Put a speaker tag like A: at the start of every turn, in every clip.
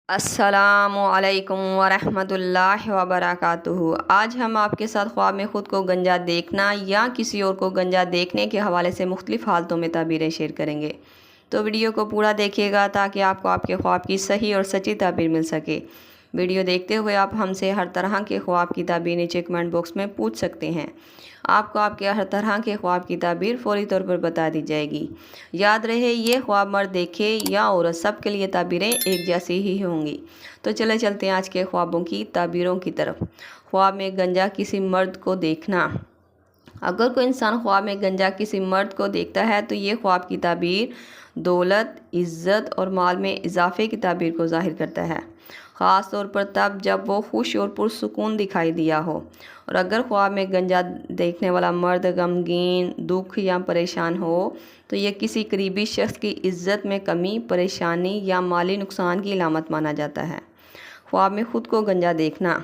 A: السلام علیکم ورحمۃ اللہ وبرکاتہ۔ آج ہم آپ کے ساتھ خواب میں خود کو گنجا دیکھنا یا کسی اور کو گنجا دیکھنے کے حوالے سے مختلف حالتوں میں تعبیریں شیئر کریں گے۔ تو ویڈیو کو پورا دیکھیے گا تاکہ آپ کو آپ کے خواب کی صحیح اور سچی تعبیر مل سکے۔ ویڈیو دیکھتے ہوئے آپ ہم سے ہر طرح کے خواب کی تعبیر نیچے کمنٹ باکس میں پوچھ سکتے ہیں۔ آپ کو آپ کے ہر طرح کے خواب کی تعبیر فوری طور پر بتا دی جائے گی۔ یاد رہے یہ خواب مرد دیکھے یا عورت سب کے لیے تعبیریں ایک جیسی ہی ہوں گی۔ تو چلتے ہیں آج کے خوابوں کی تعبیروں کی طرف۔ خواب میں گنجا کسی مرد کو دیکھنا۔ اگر کوئی انسان خواب میں گنجا کسی مرد کو دیکھتا ہے تو یہ خواب کی تعبیر دولت، عزت اور مال میں اضافے کی تعبیر کو ظاہر کرتا ہے، خاص طور پر تب جب وہ خوش اور پرسکون دکھائی دیا ہو۔ اور اگر خواب میں گنجا دیکھنے والا مرد غمگین، دکھ یا پریشان ہو تو یہ کسی قریبی شخص کی عزت میں کمی، پریشانی یا مالی نقصان کی علامت مانا جاتا ہے۔ خواب میں خود کو گنجا دیکھنا۔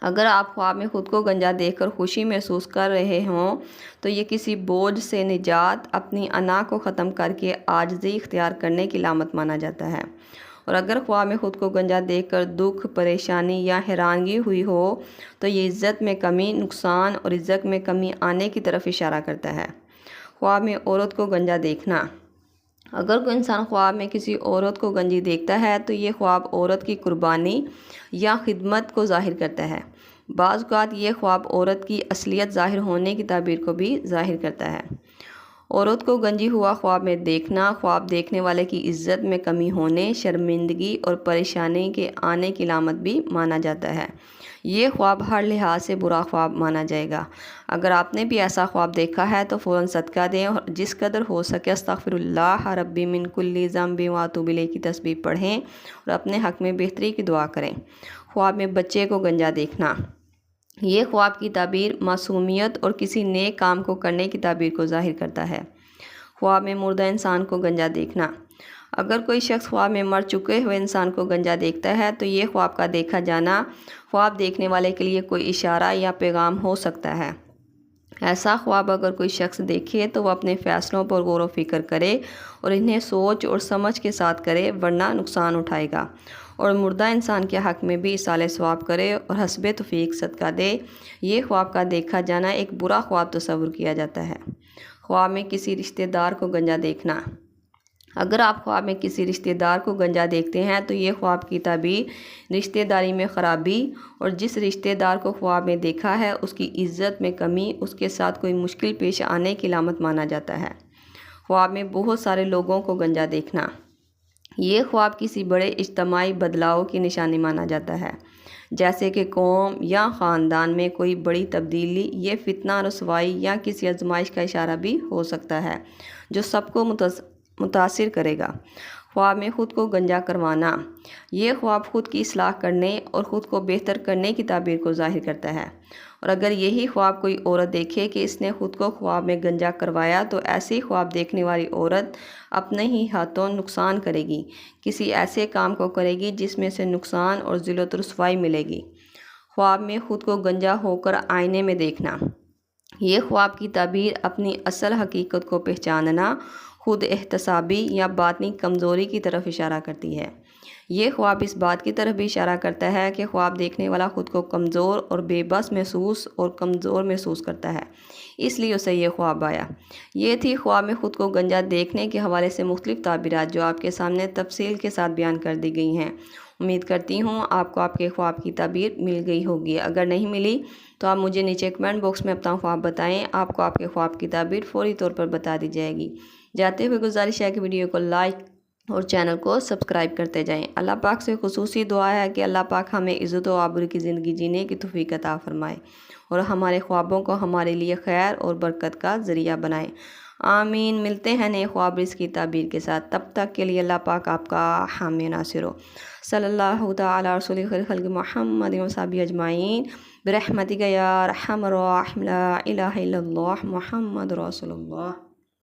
A: اگر آپ خواب میں خود کو گنجا دیکھ کر خوشی محسوس کر رہے ہوں تو یہ کسی بوجھ سے نجات، اپنی انا کو ختم کر کے عاجزی اختیار کرنے کی علامت مانا جاتا ہے۔ اور اگر خواب میں خود کو گنجا دیکھ کر دکھ، پریشانی یا حیرانگی ہوئی ہو تو یہ عزت میں کمی، نقصان اور عزت میں کمی آنے کی طرف اشارہ کرتا ہے۔ خواب میں عورت کو گنجا دیکھنا۔ اگر کوئی انسان خواب میں کسی عورت کو گنجی دیکھتا ہے تو یہ خواب عورت کی قربانی یا خدمت کو ظاہر کرتا ہے۔ بعض اوقات یہ خواب عورت کی اصلیت ظاہر ہونے کی تعبیر کو بھی ظاہر کرتا ہے۔ عورت کو گنجی ہوا خواب میں دیکھنا خواب دیکھنے والے کی عزت میں کمی ہونے، شرمندگی اور پریشانی کے آنے کی علامت بھی مانا جاتا ہے۔ یہ خواب ہر لحاظ سے برا خواب مانا جائے گا۔ اگر آپ نے بھی ایسا خواب دیکھا ہے تو فوراً صدقہ دیں اور جس قدر ہو سکے استغفر اللہ ربی من کل ذنب واتوب الیہ کی تسبیح پڑھیں اور اپنے حق میں بہتری کی دعا کریں۔ خواب میں بچے کو گنجا دیکھنا۔ یہ خواب کی تعبیر معصومیت اور کسی نیک کام کو کرنے کی تعبیر کو ظاہر کرتا ہے۔ خواب میں مردہ انسان کو گنجا دیکھنا۔ اگر کوئی شخص خواب میں مر چکے ہوئے انسان کو گنجا دیکھتا ہے تو یہ خواب کا دیکھا جانا خواب دیکھنے والے کے لیے کوئی اشارہ یا پیغام ہو سکتا ہے۔ ایسا خواب اگر کوئی شخص دیکھے تو وہ اپنے فیصلوں پر غور و فکر کرے اور انہیں سوچ اور سمجھ کے ساتھ کرے ورنہ نقصان اٹھائے گا، اور مردہ انسان کے حق میں بھی ایصال ثواب کرے اور حسب توفیق صدقہ دے۔ یہ خواب کا دیکھا جانا ایک برا خواب تصور کیا جاتا ہے۔ خواب میں کسی رشتہ دار کو گنجا دیکھنا۔ اگر آپ خواب میں کسی رشتہ دار کو گنجا دیکھتے ہیں تو یہ خواب کی تعبیر رشتہ داری میں خرابی اور جس رشتہ دار کو خواب میں دیکھا ہے اس کی عزت میں کمی، اس کے ساتھ کوئی مشکل پیش آنے کی علامت مانا جاتا ہے۔ خواب میں بہت سارے لوگوں کو گنجا دیکھنا۔ یہ خواب کسی بڑے اجتماعی بدلاؤ کی نشانی مانا جاتا ہے، جیسے کہ قوم یا خاندان میں کوئی بڑی تبدیلی۔ یہ فتنہ، رسوائی یا کسی آزمائش کا اشارہ بھی ہو سکتا ہے جو سب کو متاثر کرے گا۔ خواب میں خود کو گنجا کروانا۔ یہ خواب خود کی اصلاح کرنے اور خود کو بہتر کرنے کی تعبیر کو ظاہر کرتا ہے، اور اگر یہی خواب کوئی عورت دیکھے کہ اس نے خود کو خواب میں گنجا کروایا تو ایسی خواب دیکھنے والی عورت اپنے ہی ہاتھوں نقصان کرے گی، کسی ایسے کام کو کرے گی جس میں سے نقصان اور ذلت و رسوائی ملے گی۔ خواب میں خود کو گنجا ہو کر آئینے میں دیکھنا۔ یہ خواب کی تعبیر اپنی اصل حقیقت کو پہچاننا، خود احتسابی یا باطنی کمزوری کی طرف اشارہ کرتی ہے۔ یہ خواب اس بات کی طرف بھی اشارہ کرتا ہے کہ خواب دیکھنے والا خود کو کمزور اور بے بس محسوس اور کمزور محسوس کرتا ہے، اس لیے اسے یہ خواب آیا۔ یہ تھی خواب میں خود کو گنجا دیکھنے کے حوالے سے مختلف تعبیرات جو آپ کے سامنے تفصیل کے ساتھ بیان کر دی گئی ہیں۔ امید کرتی ہوں آپ کو آپ کے خواب کی تعبیر مل گئی ہوگی۔ اگر نہیں ملی تو آپ مجھے نیچے کمنٹ باکس میں اپنا خواب بتائیں، آپ کو آپ کے خواب کی تعبیر فوری طور پر بتا دی جائے گی۔ جاتے ہوئے گزارش ہے کہ ویڈیو کو لائک اور چینل کو سبسکرائب کرتے جائیں۔ اللہ پاک سے خصوصی دعا ہے کہ اللہ پاک ہمیں عزت و آبرو کی زندگی جینے کی توفیق عطا فرمائے اور ہمارے خوابوں کو ہمارے لیے خیر اور برکت کا ذریعہ بنائے۔ آمین۔ ملتے ہیں نئے خواب رزق کی تعبیر کے ساتھ، تب تک کے لیے اللہ پاک آپ کا حامی ناصر ہو۔ صلی اللہ تعالی رسول خیر خلق محمد و صحابہ اجمعین برحمتک یا ارحم الراحمین، لا الہ الا اللہ محمد رسول اللہ۔